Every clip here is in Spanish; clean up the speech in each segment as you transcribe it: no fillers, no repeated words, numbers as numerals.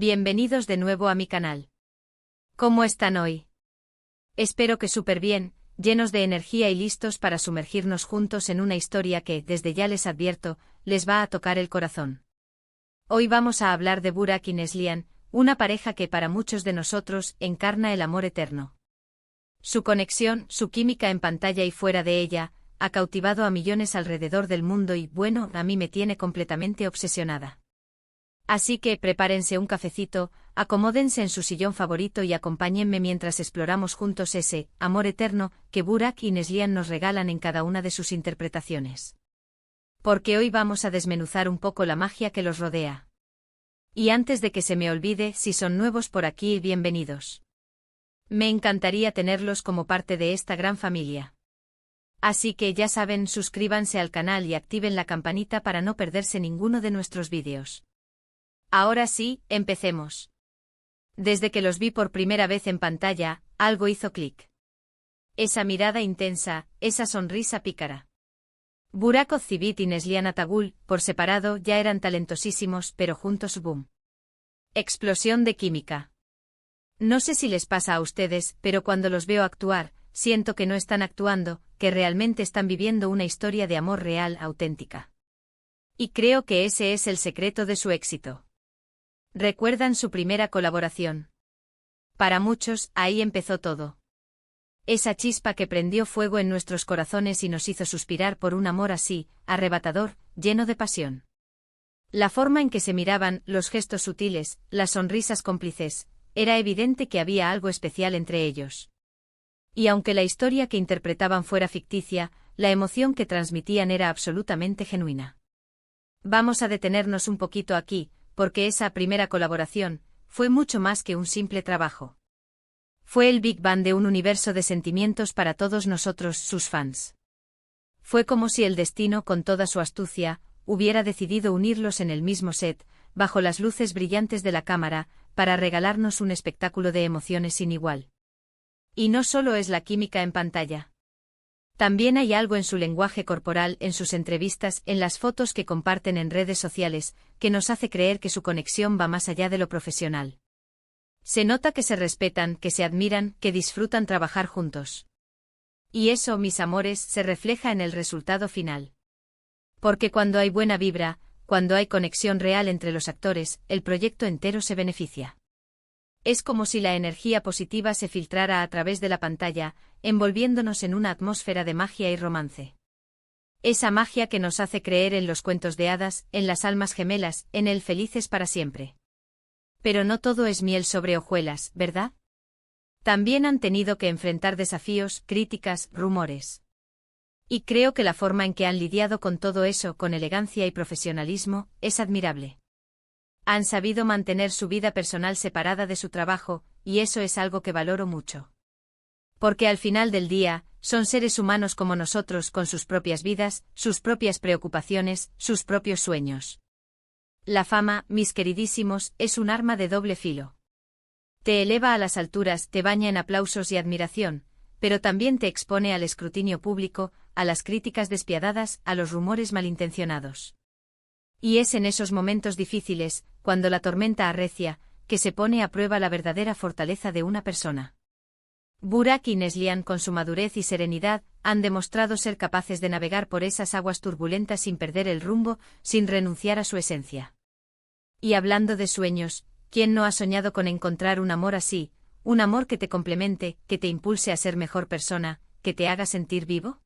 Bienvenidos de nuevo a mi canal. ¿Cómo están hoy? Espero que súper bien, llenos de energía y listos para sumergirnos juntos en una historia que, desde ya les advierto, les va a tocar el corazón. Hoy vamos a hablar de Burak y Neslihan, una pareja que para muchos de nosotros encarna el amor eterno. Su conexión, su química en pantalla y fuera de ella, ha cautivado a millones alrededor del mundo y, bueno, a mí me tiene completamente obsesionada. Así que prepárense un cafecito, acomódense en su sillón favorito y acompáñenme mientras exploramos juntos ese amor eterno que Burak y Neslihan nos regalan en cada una de sus interpretaciones. Porque hoy vamos a desmenuzar un poco la magia que los rodea. Y antes de que se me olvide, si son nuevos por aquí, bienvenidos. Me encantaría tenerlos como parte de esta gran familia. Así que ya saben, suscríbanse al canal y activen la campanita para no perderse ninguno de nuestros vídeos. Ahora sí, empecemos. Desde que los vi por primera vez en pantalla, algo hizo clic. Esa mirada intensa, esa sonrisa pícara. Burak Özçivit y Neslihan Atagül, por separado, ya eran talentosísimos, pero juntos boom. Explosión de química. No sé si les pasa a ustedes, pero cuando los veo actuar, siento que no están actuando, que realmente están viviendo una historia de amor real, auténtica. Y creo que ese es el secreto de su éxito. ¿Recuerdan su primera colaboración? Para muchos, ahí empezó todo. Esa chispa que prendió fuego en nuestros corazones y nos hizo suspirar por un amor así, arrebatador, lleno de pasión. La forma en que se miraban, los gestos sutiles, las sonrisas cómplices, era evidente que había algo especial entre ellos. Y aunque la historia que interpretaban fuera ficticia, la emoción que transmitían era absolutamente genuina. Vamos a detenernos un poquito aquí, porque esa primera colaboración fue mucho más que un simple trabajo. Fue el Big Bang de un universo de sentimientos para todos nosotros, sus fans. Fue como si el destino, con toda su astucia, hubiera decidido unirlos en el mismo set, bajo las luces brillantes de la cámara, para regalarnos un espectáculo de emociones sin igual. Y no solo es la química en pantalla. También hay algo en su lenguaje corporal, en sus entrevistas, en las fotos que comparten en redes sociales, que nos hace creer que su conexión va más allá de lo profesional. Se nota que se respetan, que se admiran, que disfrutan trabajar juntos. Y eso, mis amores, se refleja en el resultado final. Porque cuando hay buena vibra, cuando hay conexión real entre los actores, el proyecto entero se beneficia. Es como si la energía positiva se filtrara a través de la pantalla, envolviéndonos en una atmósfera de magia y romance. Esa magia que nos hace creer en los cuentos de hadas, en las almas gemelas, en el felices para siempre. Pero no todo es miel sobre hojuelas, ¿verdad? También han tenido que enfrentar desafíos, críticas, rumores. Y creo que la forma en que han lidiado con todo eso, con elegancia y profesionalismo, es admirable. Han sabido mantener su vida personal separada de su trabajo, y eso es algo que valoro mucho. Porque al final del día, son seres humanos como nosotros, con sus propias vidas, sus propias preocupaciones, sus propios sueños. La fama, mis queridísimos, es un arma de doble filo. Te eleva a las alturas, te baña en aplausos y admiración, pero también te expone al escrutinio público, a las críticas despiadadas, a los rumores malintencionados. Y es en esos momentos difíciles, cuando la tormenta arrecia, que se pone a prueba la verdadera fortaleza de una persona. Burak y Neslihan, con su madurez y serenidad, han demostrado ser capaces de navegar por esas aguas turbulentas sin perder el rumbo, sin renunciar a su esencia. Y hablando de sueños, ¿quién no ha soñado con encontrar un amor así, un amor que te complemente, que te impulse a ser mejor persona, que te haga sentir vivo?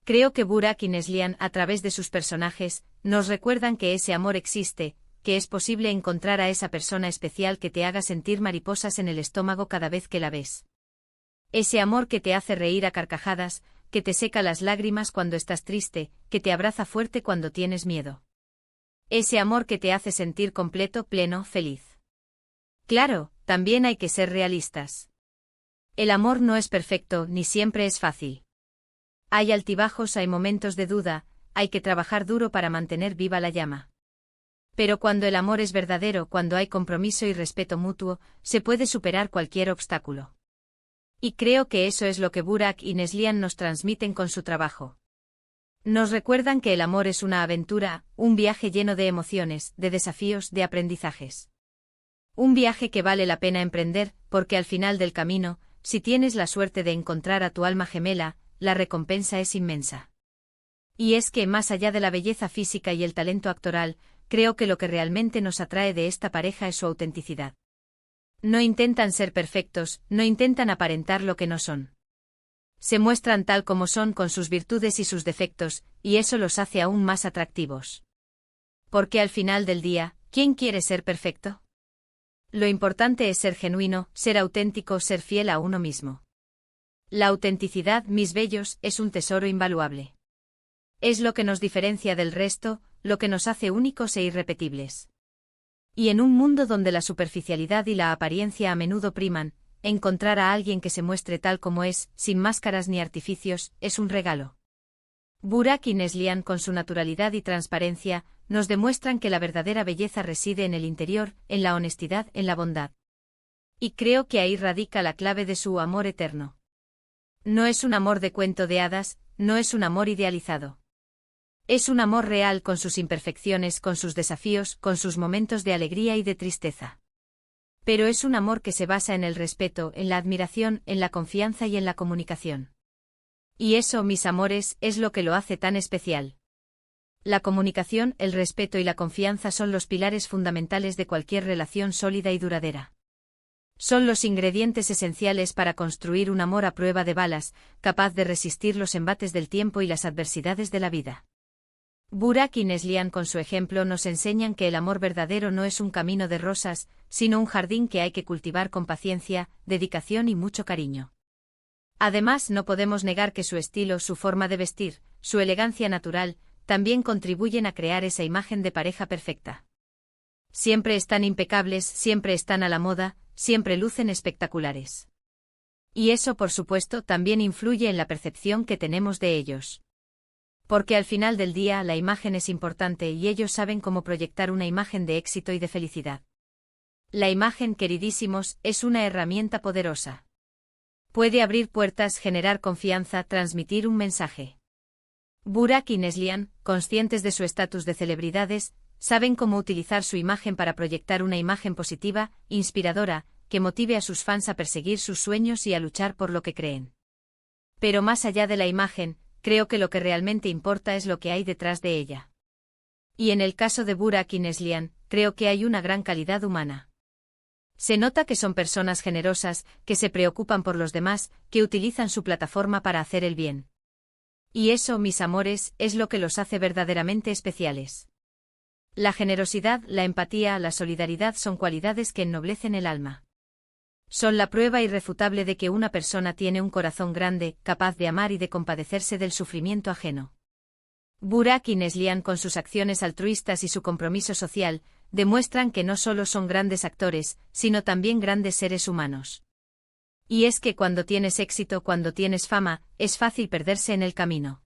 Creo que Burak y Neslihan, a través de sus personajes, nos recuerdan que ese amor existe, que es posible encontrar a esa persona especial que te haga sentir mariposas en el estómago cada vez que la ves. Ese amor que te hace reír a carcajadas, que te seca las lágrimas cuando estás triste, que te abraza fuerte cuando tienes miedo. Ese amor que te hace sentir completo, pleno, feliz. Claro, también hay que ser realistas. El amor no es perfecto, ni siempre es fácil. Hay altibajos, hay momentos de duda, hay que trabajar duro para mantener viva la llama. Pero cuando el amor es verdadero, cuando hay compromiso y respeto mutuo, se puede superar cualquier obstáculo. Y creo que eso es lo que Burak y Neslihan nos transmiten con su trabajo. Nos recuerdan que el amor es una aventura, un viaje lleno de emociones, de desafíos, de aprendizajes. Un viaje que vale la pena emprender, porque al final del camino, si tienes la suerte de encontrar a tu alma gemela, la recompensa es inmensa. Y es que, más allá de la belleza física y el talento actoral, creo que lo que realmente nos atrae de esta pareja es su autenticidad. No intentan ser perfectos, no intentan aparentar lo que no son. Se muestran tal como son con sus virtudes y sus defectos, y eso los hace aún más atractivos. Porque al final del día, ¿quién quiere ser perfecto? Lo importante es ser genuino, ser auténtico, ser fiel a uno mismo. La autenticidad, mis bellos, es un tesoro invaluable. Es lo que nos diferencia del resto, lo que nos hace únicos e irrepetibles. Y en un mundo donde la superficialidad y la apariencia a menudo priman, encontrar a alguien que se muestre tal como es, sin máscaras ni artificios, es un regalo. Burak y Neslihan, con su naturalidad y transparencia, nos demuestran que la verdadera belleza reside en el interior, en la honestidad, en la bondad. Y creo que ahí radica la clave de su amor eterno. No es un amor de cuento de hadas, no es un amor idealizado. Es un amor real con sus imperfecciones, con sus desafíos, con sus momentos de alegría y de tristeza. Pero es un amor que se basa en el respeto, en la admiración, en la confianza y en la comunicación. Y eso, mis amores, es lo que lo hace tan especial. La comunicación, el respeto y la confianza son los pilares fundamentales de cualquier relación sólida y duradera. Son los ingredientes esenciales para construir un amor a prueba de balas, capaz de resistir los embates del tiempo y las adversidades de la vida. Burak y Neslihan, con su ejemplo, nos enseñan que el amor verdadero no es un camino de rosas, sino un jardín que hay que cultivar con paciencia, dedicación y mucho cariño. Además, no podemos negar que su estilo, su forma de vestir, su elegancia natural, también contribuyen a crear esa imagen de pareja perfecta. Siempre están impecables, siempre están a la moda, siempre lucen espectaculares. Y eso, por supuesto, también influye en la percepción que tenemos de ellos. Porque al final del día la imagen es importante y ellos saben cómo proyectar una imagen de éxito y de felicidad. La imagen, queridísimos, es una herramienta poderosa. Puede abrir puertas, generar confianza, transmitir un mensaje. Burak y Neslihan, conscientes de su estatus de celebridades, saben cómo utilizar su imagen para proyectar una imagen positiva, inspiradora, que motive a sus fans a perseguir sus sueños y a luchar por lo que creen. Pero más allá de la imagen, creo que lo que realmente importa es lo que hay detrás de ella. Y en el caso de Burak y Neslihan, creo que hay una gran calidad humana. Se nota que son personas generosas, que se preocupan por los demás, que utilizan su plataforma para hacer el bien. Y eso, mis amores, es lo que los hace verdaderamente especiales. La generosidad, la empatía, la solidaridad son cualidades que ennoblecen el alma. Son la prueba irrefutable de que una persona tiene un corazón grande, capaz de amar y de compadecerse del sufrimiento ajeno. Burak y Neslihan, con sus acciones altruistas y su compromiso social, demuestran que no solo son grandes actores, sino también grandes seres humanos. Y es que cuando tienes éxito, cuando tienes fama, es fácil perderse en el camino.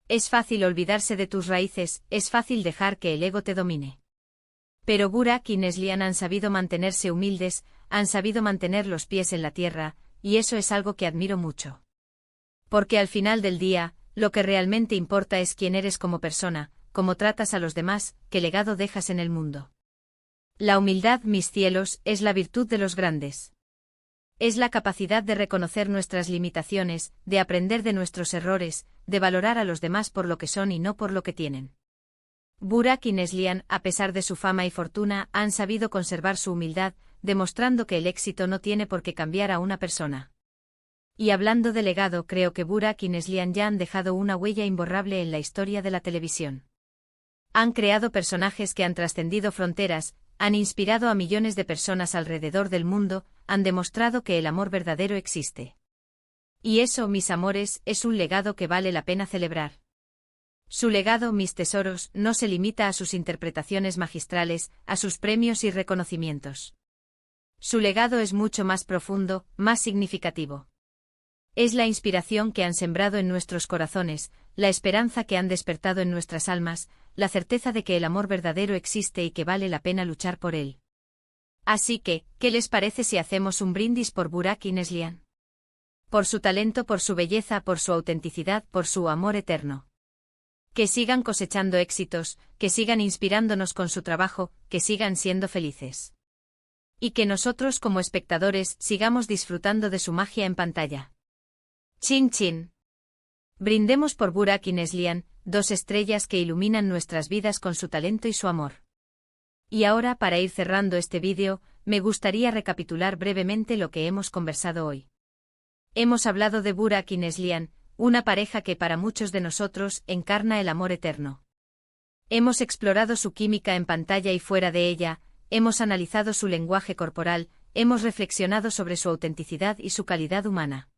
Es fácil olvidarse de tus raíces, es fácil dejar que el ego te domine. Pero Burak y Neslihan han sabido mantenerse humildes, han sabido mantener los pies en la tierra, y eso es algo que admiro mucho. Porque al final del día, lo que realmente importa es quién eres como persona, cómo tratas a los demás, qué legado dejas en el mundo. La humildad, mis cielos, es la virtud de los grandes. Es la capacidad de reconocer nuestras limitaciones, de aprender de nuestros errores, de valorar a los demás por lo que son y no por lo que tienen. Burak y Neslihan, a pesar de su fama y fortuna, han sabido conservar su humildad, demostrando que el éxito no tiene por qué cambiar a una persona. Y hablando de legado, creo que Burak y Neslihan ya han dejado una huella imborrable en la historia de la televisión. Han creado personajes que han trascendido fronteras, han inspirado a millones de personas alrededor del mundo, han demostrado que el amor verdadero existe. Y eso, mis amores, es un legado que vale la pena celebrar. Su legado, mis tesoros, no se limita a sus interpretaciones magistrales, a sus premios y reconocimientos. Su legado es mucho más profundo, más significativo. Es la inspiración que han sembrado en nuestros corazones, la esperanza que han despertado en nuestras almas, la certeza de que el amor verdadero existe y que vale la pena luchar por él. Así que, ¿qué les parece si hacemos un brindis por Burak y Neslihan? Por su talento, por su belleza, por su autenticidad, por su amor eterno. Que sigan cosechando éxitos, que sigan inspirándonos con su trabajo, que sigan siendo felices. Y que nosotros como espectadores sigamos disfrutando de su magia en pantalla. Chin chin. Brindemos por Burak y Neslihan, 2 estrellas que iluminan nuestras vidas con su talento y su amor. Y ahora, para ir cerrando este vídeo, me gustaría recapitular brevemente lo que hemos conversado hoy. Hemos hablado de Burak y Neslihan, una pareja que para muchos de nosotros encarna el amor eterno. Hemos explorado su química en pantalla y fuera de ella, hemos analizado su lenguaje corporal, hemos reflexionado sobre su autenticidad y su calidad humana.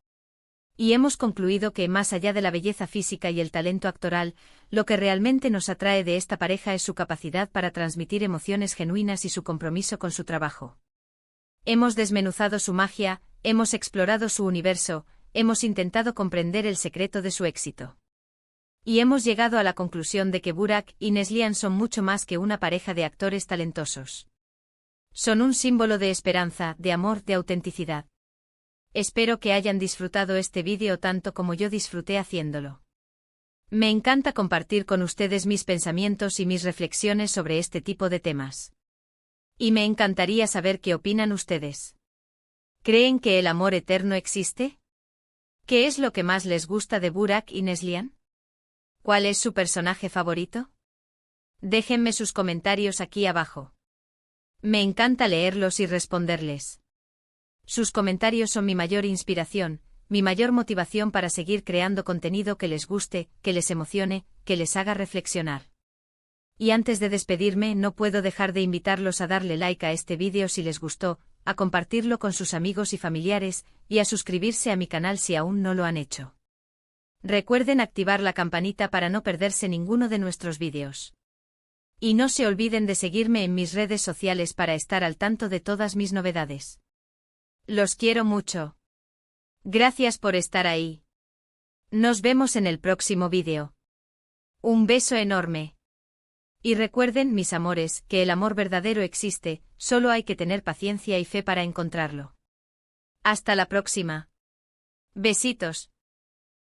Y hemos concluido que, más allá de la belleza física y el talento actoral, lo que realmente nos atrae de esta pareja es su capacidad para transmitir emociones genuinas y su compromiso con su trabajo. Hemos desmenuzado su magia, hemos explorado su universo, hemos intentado comprender el secreto de su éxito. Y hemos llegado a la conclusión de que Burak y Neslihan son mucho más que una pareja de actores talentosos. Son un símbolo de esperanza, de amor, de autenticidad. Espero que hayan disfrutado este vídeo tanto como yo disfruté haciéndolo. Me encanta compartir con ustedes mis pensamientos y mis reflexiones sobre este tipo de temas. Y me encantaría saber qué opinan ustedes. ¿Creen que el amor eterno existe? ¿Qué es lo que más les gusta de Burak y Neslihan? ¿Cuál es su personaje favorito? Déjenme sus comentarios aquí abajo. Me encanta leerlos y responderles. Sus comentarios son mi mayor inspiración, mi mayor motivación para seguir creando contenido que les guste, que les emocione, que les haga reflexionar. Y antes de despedirme, no puedo dejar de invitarlos a darle like a este vídeo si les gustó, a compartirlo con sus amigos y familiares, y a suscribirse a mi canal si aún no lo han hecho. Recuerden activar la campanita para no perderse ninguno de nuestros vídeos. Y no se olviden de seguirme en mis redes sociales para estar al tanto de todas mis novedades. Los quiero mucho. Gracias por estar ahí. Nos vemos en el próximo vídeo. Un beso enorme. Y recuerden, mis amores, que el amor verdadero existe, solo hay que tener paciencia y fe para encontrarlo. Hasta la próxima. Besitos.